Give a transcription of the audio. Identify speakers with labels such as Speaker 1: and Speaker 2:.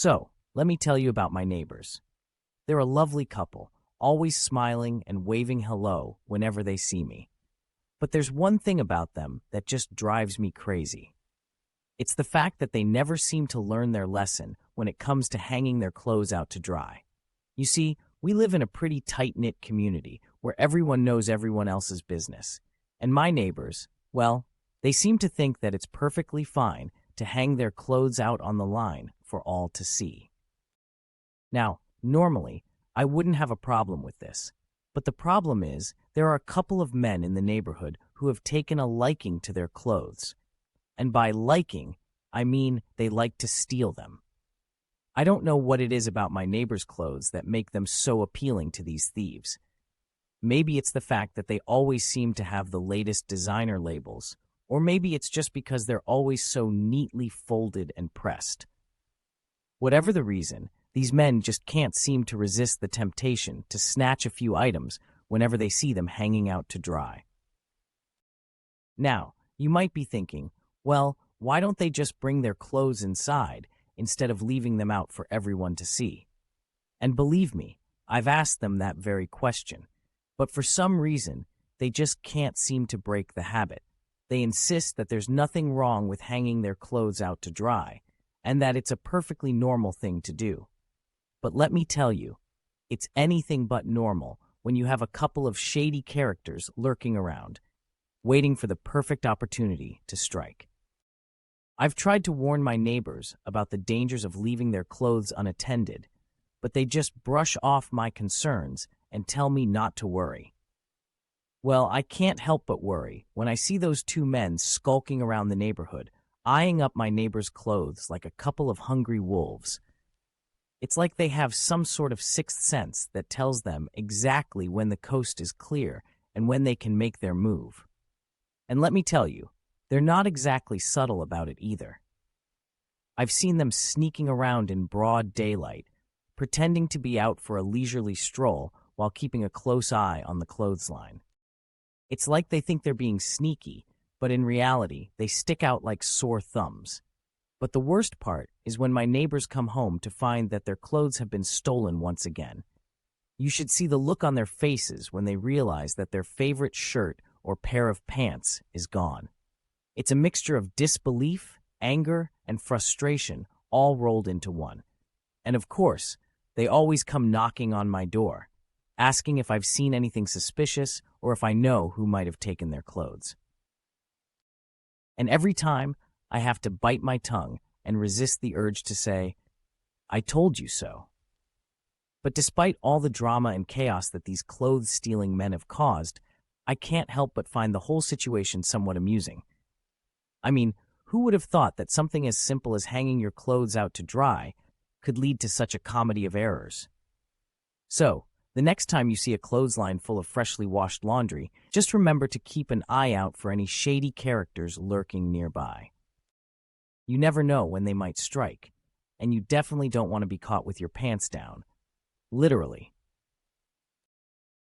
Speaker 1: So, let me tell you about my neighbors. They're a lovely couple, always smiling and waving hello whenever they see me. But there's one thing about them that just drives me crazy. It's the fact that they never seem to learn their lesson when it comes to hanging their clothes out to dry. You see, we live in a pretty tight-knit community where everyone knows everyone else's business. And my neighbors, well, they seem to think that it's perfectly fine to hang their clothes out on the line for all to see. Now, normally, I wouldn't have a problem with this. But the problem is, there are a couple of men in the neighborhood who have taken a liking to their clothes. And by liking, I mean they like to steal them. I don't know what it is about my neighbors' clothes that make them so appealing to these thieves. Maybe it's the fact that they always seem to have the latest designer labels, or maybe it's just because they're always so neatly folded and pressed. Whatever the reason, these men just can't seem to resist the temptation to snatch a few items whenever they see them hanging out to dry. Now, you might be thinking, well, why don't they just bring their clothes inside instead of leaving them out for everyone to see? And believe me, I've asked them that very question. But for some reason, they just can't seem to break the habit. They insist that there's nothing wrong with hanging their clothes out to dry, and that it's a perfectly normal thing to do. But let me tell you, it's anything but normal when you have a couple of shady characters lurking around, waiting for the perfect opportunity to strike. I've tried to warn my neighbors about the dangers of leaving their clothes unattended, but they just brush off my concerns and tell me not to worry. Well, I can't help but worry when I see those two men skulking around the neighborhood, eyeing up my neighbor's clothes like a couple of hungry wolves. It's like they have some sort of sixth sense that tells them exactly when the coast is clear and when they can make their move. And let me tell you, they're not exactly subtle about it either. I've seen them sneaking around in broad daylight, pretending to be out for a leisurely stroll while keeping a close eye on the clothesline. It's like they think they're being sneaky, but in reality, they stick out like sore thumbs. But the worst part is when my neighbors come home to find that their clothes have been stolen once again. You should see the look on their faces when they realize that their favorite shirt or pair of pants is gone. It's a mixture of disbelief, anger, and frustration all rolled into one. And of course, they always come knocking on my door, asking if I've seen anything suspicious or if I know who might have taken their clothes. And every time, I have to bite my tongue and resist the urge to say, "I told you so." But despite all the drama and chaos that these clothes-stealing men have caused, I can't help but find the whole situation somewhat amusing. I mean, who would have thought that something as simple as hanging your clothes out to dry could lead to such a comedy of errors? So, the next time you see a clothesline full of freshly washed laundry, just remember to keep an eye out for any shady characters lurking nearby. You never know when they might strike, and you definitely don't want to be caught with your pants down. Literally.